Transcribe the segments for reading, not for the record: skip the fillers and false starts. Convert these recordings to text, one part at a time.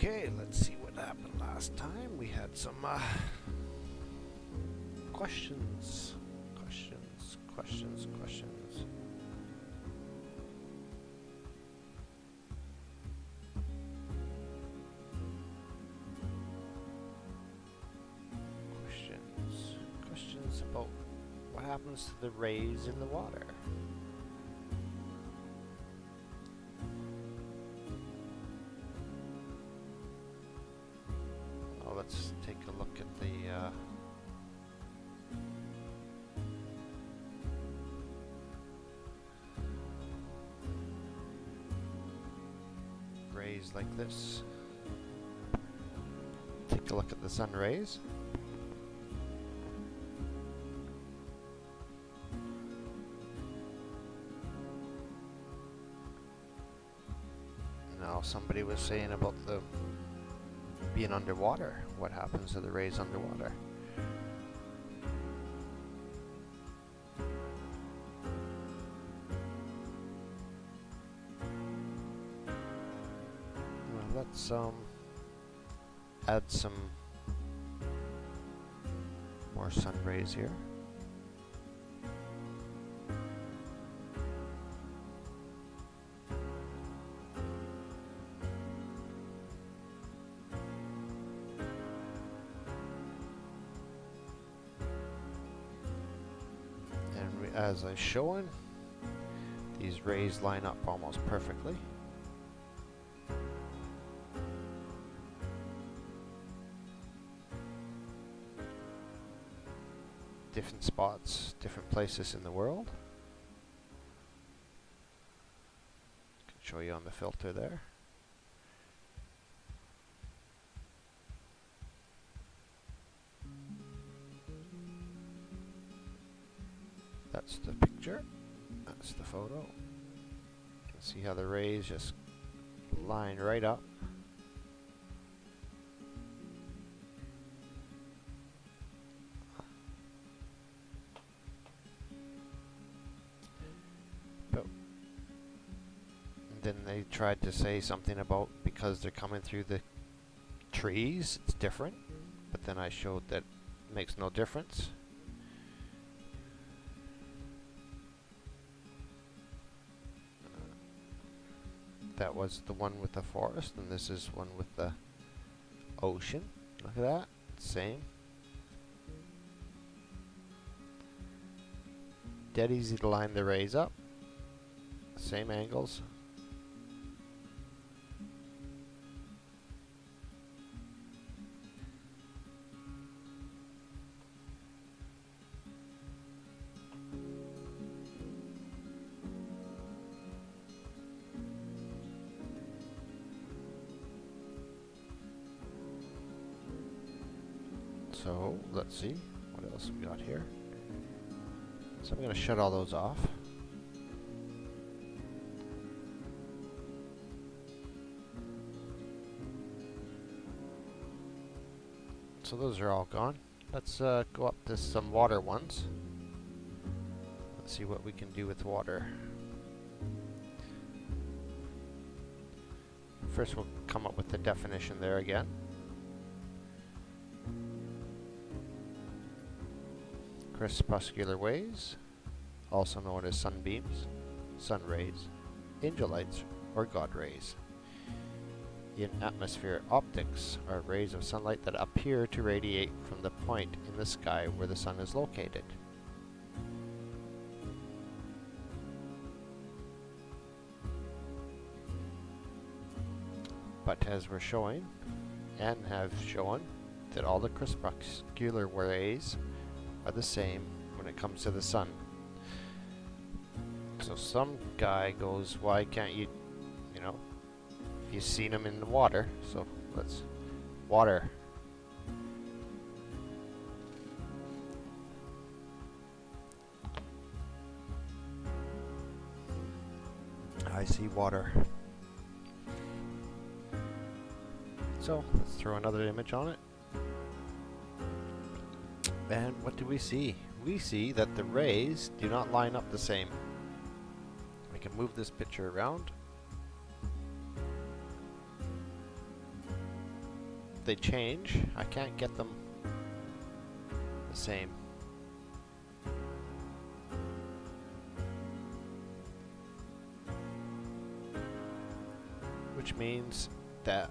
Okay, let's see what happened last time. We had some questions. Questions about what happens to the rays in the water. Let's take a look at the rays like this. Take a look at the sun rays. Now somebody was saying about the being underwater. What happens to the rays underwater? Well, let's add some more sun rays here. As I showing, these rays line up almost perfectly. Different spots, different places in the world. Can show you on the filter there. That's the picture. That's the photo. You can see how the rays just line right up. But then they tried to say something about because they're coming through the trees, it's different. But then I showed that it makes no difference. That was the one with the forest, and this is one with the ocean. Look at that, same. Dead easy to line the rays up. Same angles. So let's see what else we got here. So I'm going to shut all those off. So those are all gone. Let's go up to some water ones. Let's see what we can do with water. First we'll come up with the definition there again. Crepuscular waves, also known as sunbeams, sun rays, angel lights, or God rays. In atmospheric optics are rays of sunlight that appear to radiate from the point in the sky where the sun is located. But as we're showing, and have shown, that all the crepuscular rays are the same when it comes to the sun. So some guy goes, why can't you, if you've seen them in the water, so let's, water. I see water. So let's throw another image on it. And what do we see? We see that the rays do not line up the same. I can move this picture around. they change. I can't get them the same. Which means that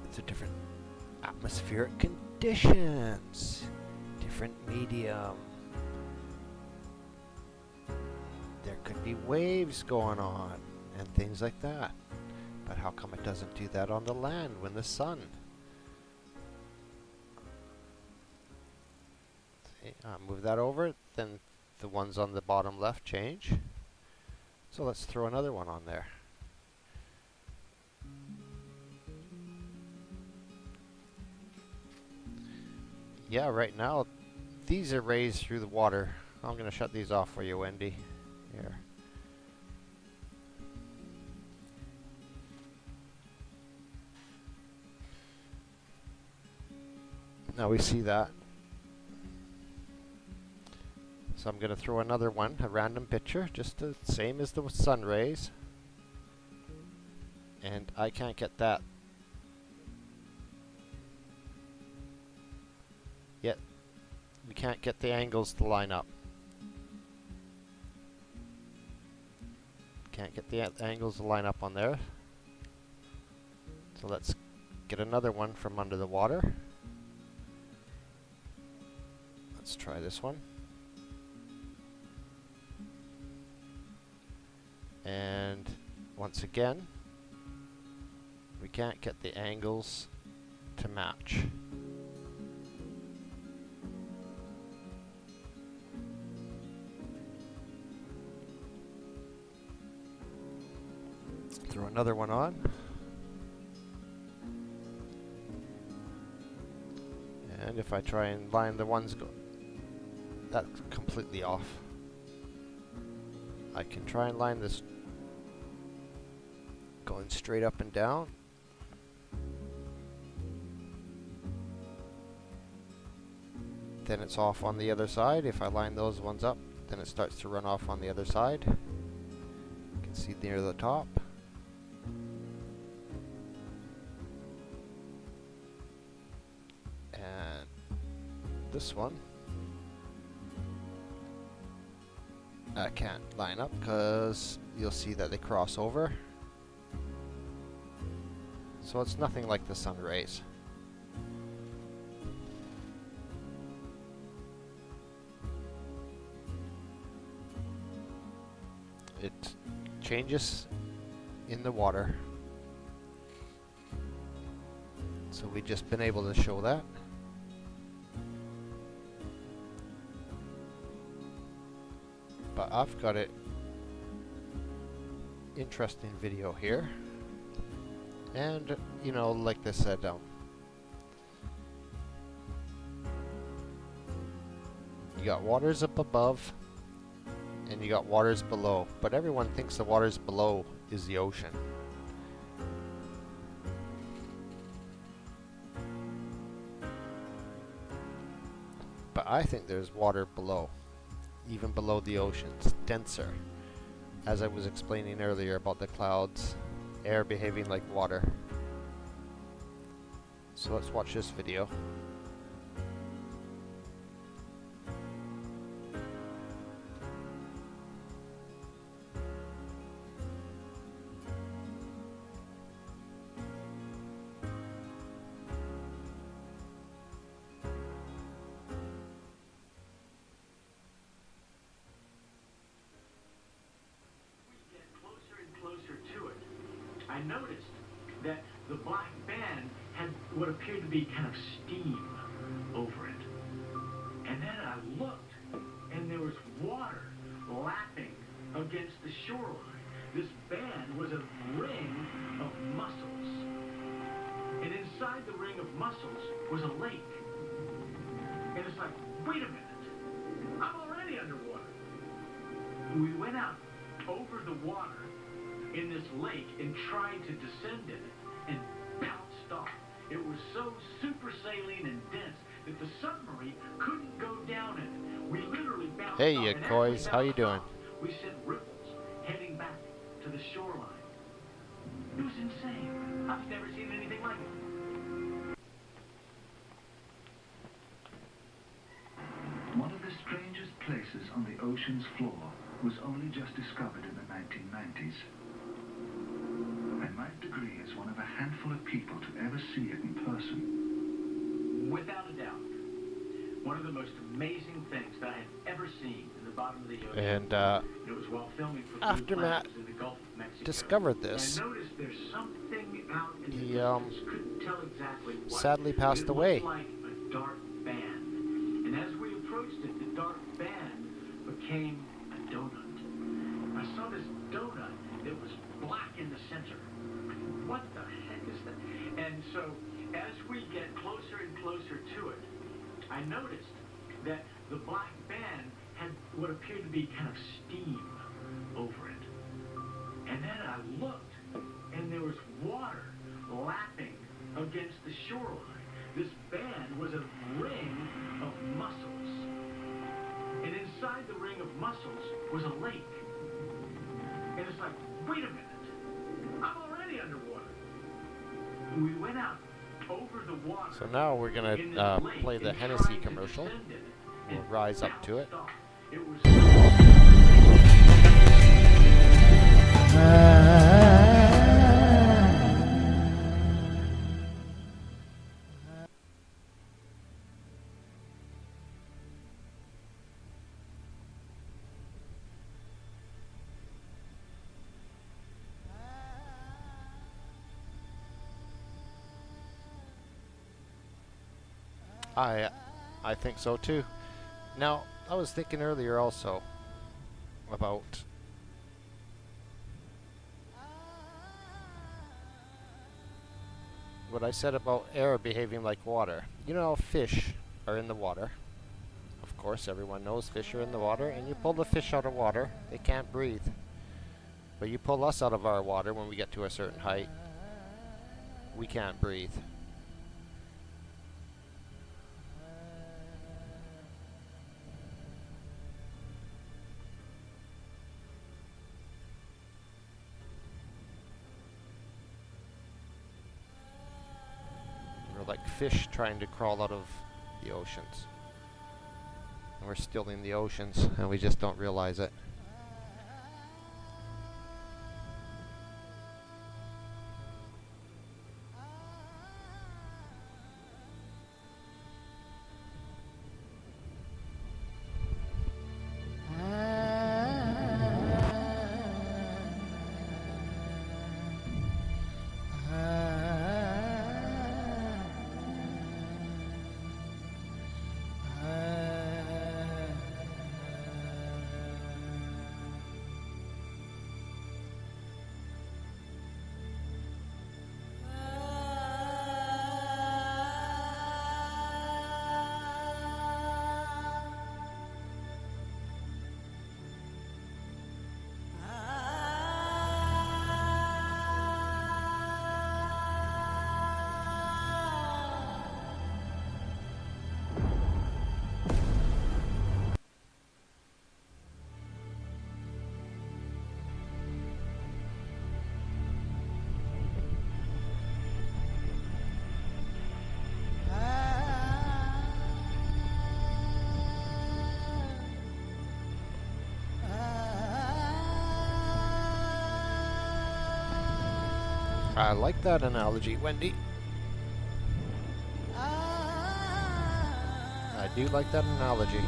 it's a different atmospheric conditions, different medium. There could be waves going on and things like that. But how come it doesn't do that on the land when the sun? See, move that over, then the ones on the bottom left change. So let's throw another one on there. Yeah, right now these are raised through the water. I'm going to shut these off for you, Wendy. Here. Now we see that. So I'm going to throw another one, a random picture, just the same as the sun rays. And I can't get that yet. We can't get the angles to line up. Can't get the angles to line up on there. So let's get another one from under the water. Let's try this one. And once again, we can't get the angles to match. Throw another one on. And if I try and line the ones, that's completely off. I can try and line this going straight up and down. Then it's off on the other side. If I line those ones up, then it starts to run off on the other side. You can see near the top. And this one I can't line up because you'll see that they cross over. So it's nothing like the sun rays. It changes in the water. So we've just been able to show that. But I've got an interesting video here. And, you know, like I said, you got waters up above and you got waters below. But everyone thinks the waters below is the ocean. But I think there's water below. Even below the ocean. It's denser. As I was explaining earlier about the clouds, air behaving like water. So let's watch this video. I noticed that the black band had what appeared to be kind of steam over it. And then I looked, and there was water lapping against the shoreline. This band was a ring of mussels. And inside the ring of mussels was a lake. And it's like, wait a minute, I'm already underwater. We went out over the water in this lake and tried to descend in it and bounced off. It was so super saline and dense that the submarine couldn't go down in it. We literally bounced off. Hey, you guys, how you doing? We sent ripples heading back to the shoreline. It was insane. I've never seen anything like it. oasis on the ocean's floor was only just discovered in the 1990s. I might agree as one of a handful of people to ever see it in person. Without a doubt, one of the most amazing things that I had ever seen in the bottom of the ocean. And it was while filming for after Matt in the Gulf of Mexico. discovered this, I noticed there's something out in he the distance. Couldn't tell exactly what. sadly passed It away. looked like a dark band, and as we approached it, the dark band became a donut. I saw this donut that was black in the center. What the heck is that? And so, as we get closer and closer to it, I noticed that the black band had what appeared to be kind of steam over it. And then I looked, and there was water lapping against the shoreline. This band was a ring of mussels. And inside the ring of mussels was a lake. And it's like, wait a minute, I'm already underwater. We went out over the water. So now we're gonna play the Hennessy commercial. We'll rise up to it. I think so too. Now, I was thinking earlier also about what I said about air behaving like water. You know, fish are in the water. Of course, everyone knows fish are in the water, and you pull the fish out of water, they can't breathe. But you pull us out of our water when we get to a certain height, we can't breathe. Like fish trying to crawl out of the oceans. And we're still in the oceans, and we just don't realize it. I like that analogy, Wendy. I do like that analogy.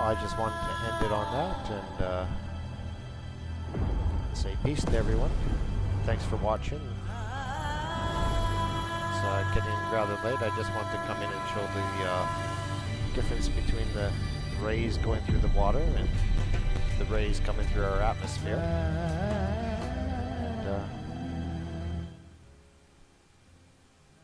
I just wanted to end it on that and say peace to everyone. Thanks for watching. It's getting rather late. I just wanted to come in and show the difference between the rays going through the water and the rays coming through our atmosphere.